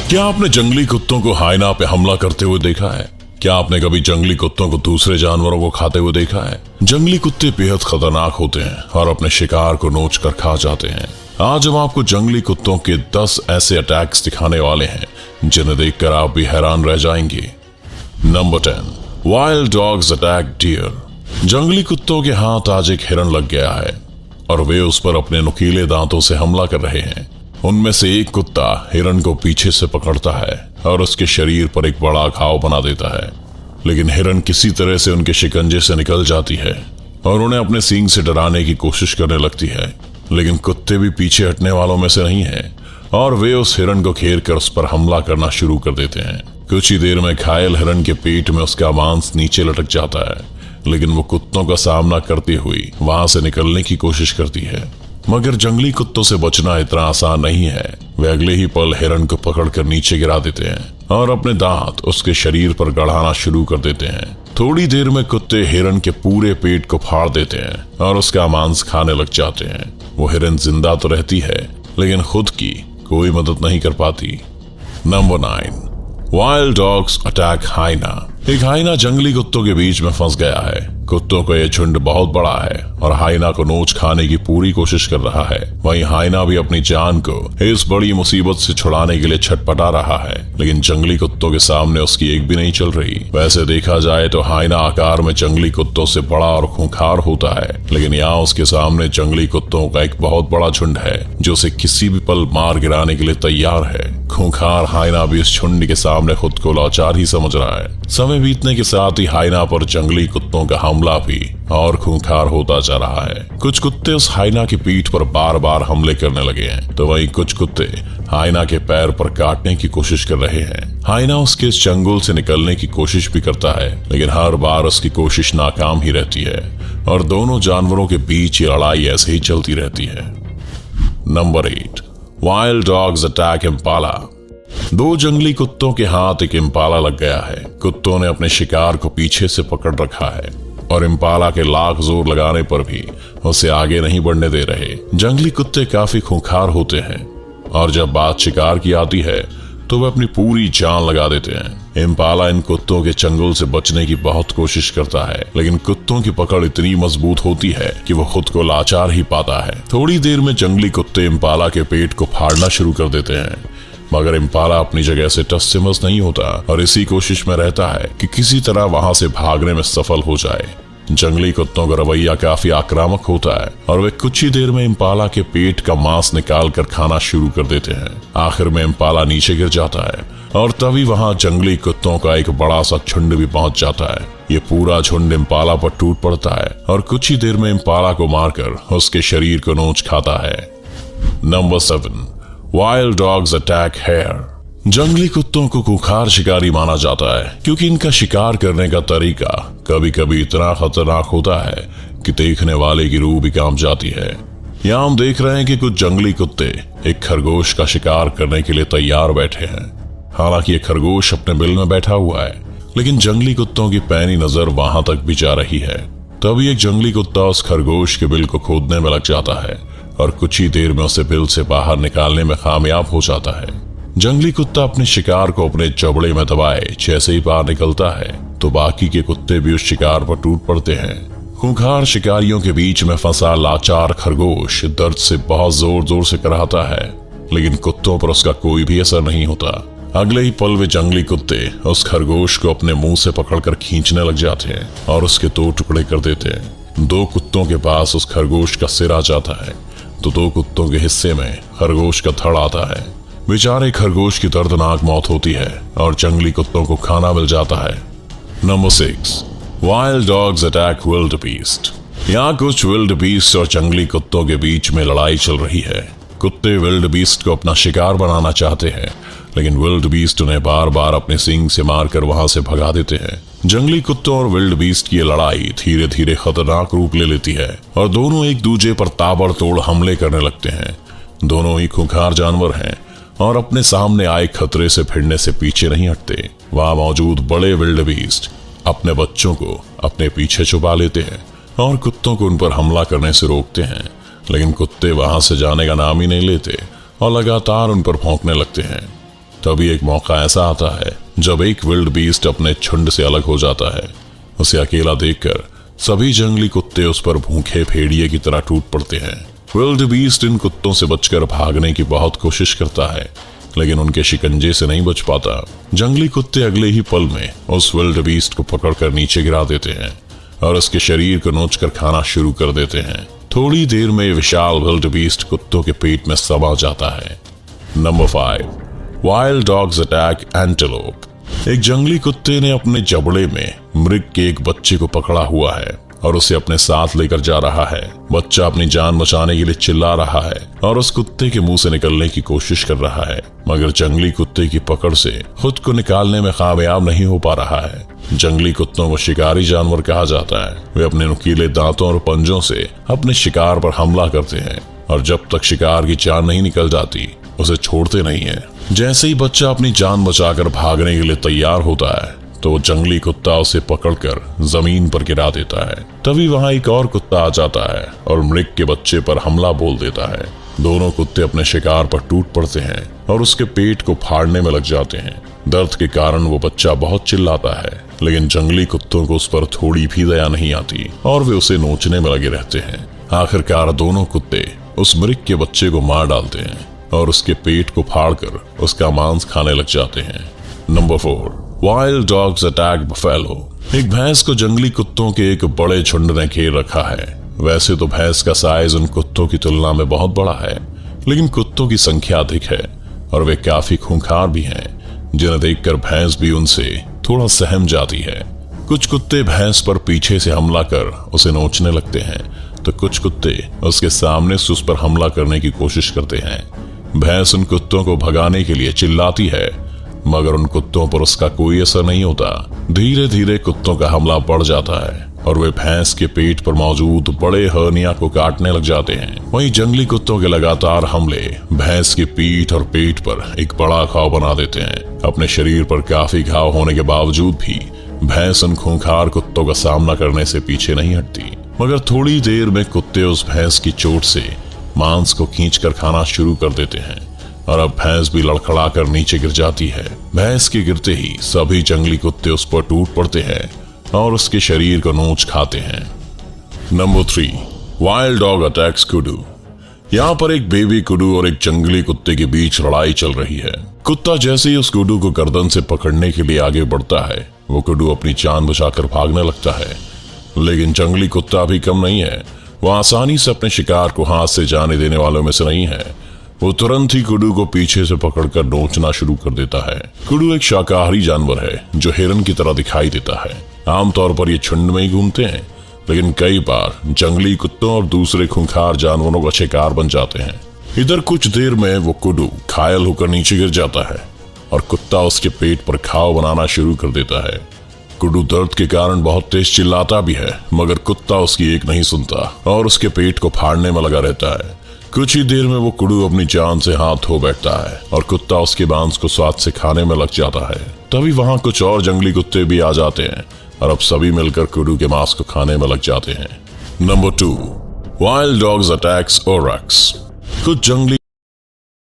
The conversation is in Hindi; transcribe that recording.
क्या आपने जंगली कुत्तों को हाइना पे हमला करते हुए देखा है? क्या आपने कभी जंगली कुत्तों को दूसरे जानवरों को खाते हुए देखा है? जंगली कुत्ते बेहद खतरनाक होते हैं और अपने शिकार को नोच कर खा जाते हैं। आज हम आपको जंगली कुत्तों के 10 ऐसे अटैक्स दिखाने वाले हैं जिन्हें देखकर आप भी हैरान रह जाएंगे। Number 10, wild dogs attack deer. जंगली कुत्तों के हाथ आज एक हिरन लग गया है और वे उस पर अपने नुकीले दांतों से हमला कर रहे हैं। उनमें से एक कुत्ता हिरन को पीछे से पकड़ता है और उसके शरीर पर एक बड़ा घाव बना देता है, लेकिन हिरन किसी तरह से उनके शिकंजे से निकल जाती है और उन्हें अपने सींग से डराने की कोशिश करने लगती है। लेकिन कुत्ते भी पीछे हटने वालों में से नहीं हैं और वे उस हिरन को घेर कर उस पर हमला करना शुरू कर देते हैं। कुछ ही देर में घायल हिरन के पेट में उसका मांस नीचे लटक जाता है, लेकिन वो कुत्तों का सामना करती हुई वहां से निकलने की कोशिश करती है। मगर जंगली कुत्तों से बचना इतना आसान नहीं है। वे अगले ही पल हिरन को पकड़कर नीचे गिरा देते हैं और अपने दांत उसके शरीर पर गड़ाना शुरू कर देते हैं। थोड़ी देर में कुत्ते हिरन के पूरे पेट को फाड़ देते हैं और उसका मांस खाने लग जाते हैं। वो हिरन जिंदा तो रहती है, लेकिन खुद की कोई मदद नहीं कर पाती। Number 9, wild dogs attack hyena. एक हाइना जंगली कुत्तों के बीच में फंस गया है। कुत्तों का यह झुंड बहुत बड़ा है और हाइना को नोच खाने की पूरी कोशिश कर रहा है। वहीं हाइना भी अपनी जान को इस बड़ी मुसीबत से छुड़ाने के लिए छटपटा रहा है, लेकिन जंगली कुत्तों के सामने उसकी एक भी नहीं चल रही। वैसे देखा जाए तो हाइना आकार में जंगली कुत्तों से बड़ा और खूंखार होता है, लेकिन यहाँ उसके सामने जंगली कुत्तों का एक बहुत बड़ा झुंड है जो उसे किसी भी पल मार गिराने के लिए तैयार है। खूंखार हाइना भी इस झुंड के सामने खुद को लाचार ही समझ रहा है। समय बीतने के साथ ही हाइना पर जंगली कुत्तों का हमला भी और खूंखार होता जा रहा है। कुछ कुत्ते उस हाइना की पीठ पर बार बार हमले करने लगे हैं, तो वहीं कुछ कुत्ते हाइना के पैर पर काटने की कोशिश कर रहे हैं। हाइना उसके इस चंगुल से निकलने की कोशिश भी करता है, लेकिन हर बार उसकी कोशिश नाकाम ही रहती है और दोनों जानवरों के बीच ये लड़ाई ऐसे ही चलती रहती है। Number 8, wild dogs attack Impala. 2 जंगली कुत्तों के हाथ एक इम्पाला लग गया है। कुत्तों ने अपने शिकार को पीछे से पकड़ रखा है और इम्पाला के लाख जोर लगाने पर भी उसे आगे नहीं बढ़ने दे रहे। जंगली कुत्ते काफी खूंखार होते हैं और जब बात शिकार की आती है तो वे अपनी पूरी जान लगा देते हैं। इम्पाला इन कुत्तों के चंगुल से बचने की बहुत कोशिश करता है, लेकिन कुत्तों की पकड़ इतनी मजबूत होती है कि वो खुद को लाचार ही पाता है। थोड़ी देर में जंगली कुत्ते इम्पाला के पेट को फाड़ना शुरू कर देते हैं, मगर इम्पाला अपनी जगह से टस से मस नहीं होता और इसी कोशिश में रहता है कि किसी तरह वहां से भागने में सफल हो जाए। जंगली कुत्तों का रवैया काफी आक्रामक होता है और वे कुछ ही देर में इम्पाला के पेट का मांस निकाल कर खाना शुरू कर देते हैं। आखिर में इम्पाला नीचे गिर जाता है और तभी वहां जंगली कुत्तों का एक बड़ा सा झुंड भी पहुंच जाता है। ये पूरा झुंड इम्पाला पर टूट पड़ता है और कुछ ही देर में इम्पाला को मारकर उसके शरीर को नोच खाता है। Number 7, wild dogs attack hare. जंगली कुत्तों को खूंखार शिकारी माना जाता है क्योंकि इनका शिकार करने का तरीका कभी कभी इतना खतरनाक होता है कि देखने वाले की रूह भी कांप जाती है। यहाँ हम देख रहे हैं कि कुछ जंगली कुत्ते एक खरगोश का शिकार करने के लिए तैयार बैठे हैं। हालांकि ये खरगोश अपने बिल में बैठा हुआ है, लेकिन जंगली कुत्तों की पैनी नजर वहां तक भी जा रही है। तभी एक जंगली कुत्ता उस खरगोश के बिल को खोदने में लग जाता है और कुछ ही देर में उसे बिल से बाहर निकालने में कामयाब हो जाता है। जंगली कुत्ता अपने शिकार को अपने जबड़े में दबाए जैसे ही बाहर निकलता है तो बाकी के कुत्ते भी उस शिकार पर टूट पड़ते हैं। खूंखार शिकारियों के बीच में फंसा लाचार खरगोश दर्द से बहुत जोर जोर से कराहता है, लेकिन कुत्तों पर उसका कोई भी असर नहीं होता। अगले ही पल वे जंगली कुत्ते उस खरगोश को अपने मुंह से पकड़कर खींचने लग जाते हैं और उसके 2 टुकड़े कर देते हैं। 2 कुत्तों के पास उस खरगोश का सिर आ जाता है तो 2 कुत्तों के हिस्से में खरगोश का धड़ आता है। बेचारे खरगोश की दर्दनाक मौत होती है और जंगली कुत्तों को खाना मिल जाता है। Number 6, wild dogs attack wild beast. यहाँ कुछ विल्ड बीस्ट और जंगली कुत्तों के बीच में लड़ाई चल रही है। कुत्ते विल्ड बीस्ट को अपना शिकार बनाना चाहते हैं, लेकिन विल्ड बीस्ट उन्हें बार बार अपने सींग से मारकर वहां से भगा देते हैं। जंगली कुत्तों और विल्ड बीस्ट की लड़ाई धीरे धीरे खतरनाक रूप ले लेती है और दोनों एक दूसरे पर ताबड़तोड़ हमले करने लगते हैं। दोनों ही खूंखार जानवर हैं और अपने सामने आए खतरे से भिड़ने से पीछे नहीं हटते। वहां मौजूद बड़े विल्ड बीस्ट अपने बच्चों को अपने पीछे छुपा लेते हैं और कुत्तों को उन पर हमला करने से रोकते हैं, लेकिन कुत्ते वहां से जाने का नाम ही नहीं लेते और लगातार उन पर भौंकने लगते हैं। तभी एक मौका ऐसा आता है जब एक विल्ड बीस्ट अपने झुंड से अलग हो जाता है। उसे अकेला देखकर सभी जंगली कुत्ते उस पर भूखे भेड़िए की तरह टूट पड़ते हैं। विल्ड बीस्ट इन कुत्तों से बचकर भागने की बहुत कोशिश करता है, लेकिन उनके शिकंजे से नहीं बच पाता। जंगली कुत्ते अगले ही पल में उस विल्ड बीस्ट को पकड़कर नीचे गिरा देते हैं और उसके शरीर को नोचकर खाना शुरू कर देते हैं। थोड़ी देर में विशाल विल्ड बीस्ट कुत्तों के पेट में समा जाता है। Number 5, wild dogs attack antelope. एक जंगली कुत्ते ने अपने जबड़े में मृग के एक बच्चे को पकड़ा हुआ है और उसे अपने साथ लेकर जा रहा है। बच्चा अपनी जान बचाने के लिए चिल्ला रहा है और उस कुत्ते के मुंह से निकलने की कोशिश कर रहा है, मगर जंगली कुत्ते की पकड़ से खुद को निकालने में कामयाब नहीं हो पा रहा है। जंगली कुत्तों को शिकारी जानवर कहा जाता है। वे अपने नुकीले दांतों और पंजों से अपने शिकार पर हमला करते हैं और जब तक शिकार की जान नहीं निकल जाती उसे छोड़ते नहीं है। जैसे ही बच्चा अपनी जान बचाकर भागने के लिए तैयार होता है तो वो जंगली कुत्ता उसे पकड़कर जमीन पर गिरा देता है। तभी वहां एक और कुत्ता आ जाता है और मृग के बच्चे पर हमला बोल देता है। दोनों कुत्ते अपने शिकार पर टूट पड़ते हैं और उसके पेट को फाड़ने में लग जाते हैं। दर्द के कारण वो बच्चा बहुत चिल्लाता है, लेकिन जंगली कुत्तों को उस पर थोड़ी भी दया नहीं आती और वे उसे नोचने में लगे रहते हैं। आखिरकार दोनों कुत्ते उस मृग के बच्चे को मार डालते हैं और उसके पेट को फाड़कर उसका मांस खाने लग जाते हैं। Number 4, wild dogs attack buffalo. एक भैंस को जंगली कुत्तों के एक बड़े झुंड ने घेर रखा है। वैसे तो भैंस का साइज उन कुत्तों की तुलना में बहुत बड़ा है, लेकिन कुत्तों की संख्या अधिक है और वे काफी खूंखार भी हैं, जिन्हें देखकर भैंस भी उनसे थोड़ा सहम जाती है। कुछ कुत्ते भैंस पर पीछे से हमला कर उसे नोचने लगते हैं, तो कुछ कुत्ते उसके सामने से उस पर हमला करने की कोशिश करते हैं। भैंस उन कुत्तों को भगाने के लिए चिल्लाती है, मगर उन कुत्तों पर उसका कोई असर नहीं होता। धीरे धीरे कुत्तों का हमला बढ़ जाता है और वे भैंस के पेट पर मौजूद बड़े हर्निया को काटने लग जाते हैं। वहीं जंगली कुत्तों के लगातार हमले भैंस की पीठ और पेट पर एक बड़ा घाव बना देते हैं। अपने शरीर पर काफी घाव होने के बावजूद भी भैंस उन खूंखार कुत्तों का सामना करने से पीछे नहीं हटती, मगर थोड़ी देर में कुत्ते उस भैंस की चोट से मांस को खींचकर खाना शुरू कर देते हैं और अब भैंस भी लड़खड़ाकर नीचे गिर जाती है। भैंस के गिरते ही सभी जंगली कुत्ते उस पर टूट पड़ते हैं और उसके शरीर को नोच खाते हैं। नंबर 3, वाइल्ड डॉग अटैक्स कुडू। यहाँ पर एक बेबी कुडू और एक जंगली कुत्ते के बीच लड़ाई चल रही है। कुत्ता जैसे ही उस कुडू को गर्दन से पकड़ने के लिए आगे बढ़ता है, वो कुडू अपनी जान बचाकर भागने लगता है, लेकिन जंगली कुत्ता भी कम नहीं है। वो आसानी से अपने शिकार को हाथ से जाने देने वालों में से नहीं है। वो तुरंत ही कुडू को पीछे से पकड़कर नोचना शुरू कर देता है। कुडू एक शाकाहारी जानवर है जो हिरन की तरह दिखाई देता है। आमतौर पर ये झुंड में ही घूमते हैं, लेकिन कई बार जंगली कुत्तों और दूसरे खूंखार जानवरों का शिकार बन जाते हैं। इधर कुछ देर में वो कुडू घायल होकर नीचे गिर जाता है और कुत्ता उसके पेट पर घाव बनाना शुरू कर देता है। कुडू दर्द के कारण बहुत तेज चिल्लाता भी है, मगर कुत्ता उसकी एक नहीं सुनता और उसके पेट को फाड़ने में लगा रहता है। कुछ ही देर में वो कुडू अपनी जान से हाथ धो बैठता है और कुत्ता उसके मांस को स्वाद से खाने में लग जाता है। तभी वहां कुछ और जंगली कुत्ते भी आ जाते हैं और अब सभी मिलकर कुडू के मांस को खाने में लग जाते हैं। Number 2, wild dogs attacks oryx. कुछ जंगली